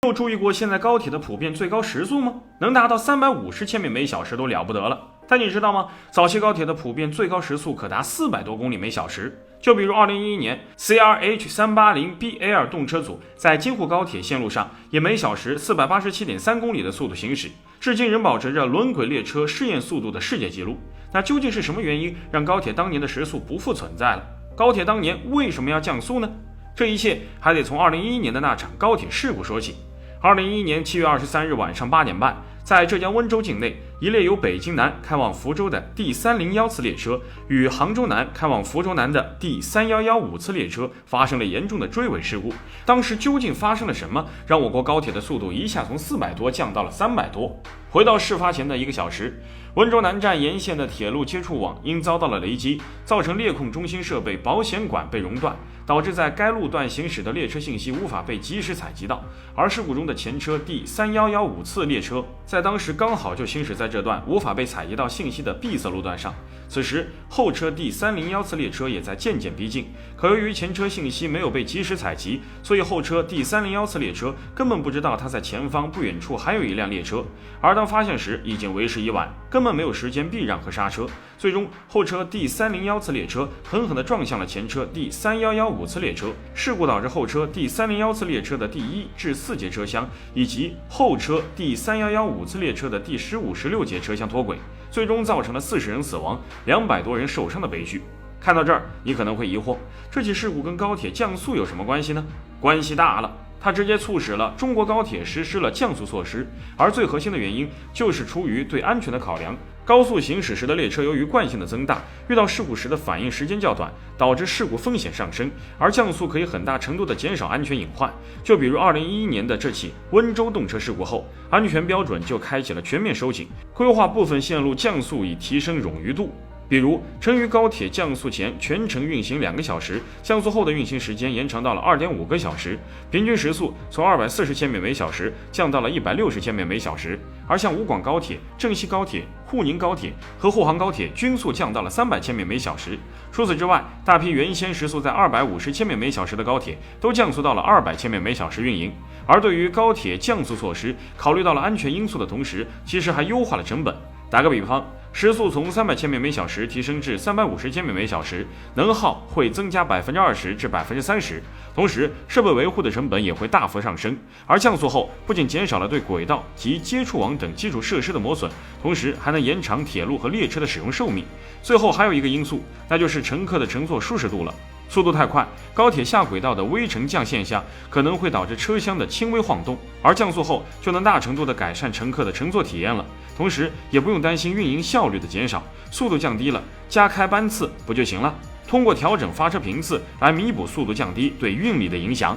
有注意过现在高铁的普遍最高时速吗？能达到350千米每小时都了不得了。但你知道吗？早期高铁的普遍最高时速可达400多公里每小时。就比如2011年 CRH380BL 动车组在京沪高铁线路上以每小时487.3公里的速度行驶，至今仍保持着轮轨列车试验速度的世界纪录。那究竟是什么原因让高铁当年的时速不复存在了？高铁当年为什么要降速呢？这一切还得从2011年的那场高铁事故说起。2011年7月23日晚上8点半，在浙江温州境内，一列由北京南开往福州的第301次列车与杭州南开往福州南的第3115次列车发生了严重的追尾事故。当时究竟发生了什么，让我国高铁的速度一下从400多降到了300多？回到事发前的1个小时，温州南站沿线的铁路接触网因遭到了雷击，造成列控中心设备保险管被熔断，导致在该路段行驶的列车信息无法被及时采集到。而事故中的前车第3115次列车在当时刚好就行驶在这段无法被采集到信息的闭塞路段上。此时后车第301次列车也在渐渐逼近，可由于前车信息没有被及时采集，所以后车第301次列车根本不知道它在前方不远处还有一辆列车，而当发现时已经为时已晚，根本没有时间避让和刹车。最终后车第301次列车狠狠地撞向了前车第3115次列车，事故导致后车第301次列车的第1至4节车厢以及后车第3115次列车的第15、16节车厢脱轨，最终造成了40人死亡、200多人受伤的悲剧。看到这儿，你可能会疑惑，这起事故跟高铁降速有什么关系呢？关系大了，它直接促使了中国高铁实施了降速措施，而最核心的原因就是出于对安全的考量。高速行驶时的列车由于惯性的增大，遇到事故时的反应时间较短，导致事故风险上升，而降速可以很大程度的减少安全隐患。就比如2011年的这起温州动车事故后，安全标准就开启了全面收紧，规划部分线路降速以提升冗余度。比如成渝高铁降速前全程运行2个小时，降速后的运行时间延长到了2.5个小时，平均时速从240千米每小时降到了160千米每小时。而像武广高铁、郑西高铁、沪宁高铁和沪杭高铁均速降到了300千米每小时。除此之外，大批原先时速在250千米每小时的高铁都降速到了200千米每小时运营。而对于高铁降速措施，考虑到了安全因素的同时，其实还优化了成本。打个比方，时速从300千米每小时提升至350千米每小时，能耗会增加20%至30%，同时设备维护的成本也会大幅上升。而降速后，不仅减少了对轨道及接触网等基础设施的磨损，同时还能延长铁路和列车的使用寿命。最后还有一个因素，那就是乘客的乘坐舒适度了。速度太快，高铁下轨道的微乘降现象可能会导致车厢的轻微晃动，而降速后就能大程度的改善乘客的乘坐体验了，同时也不用担心运营效率的减少，速度降低了，加开班次不就行了？通过调整发车频次来弥补速度降低对运力的影响。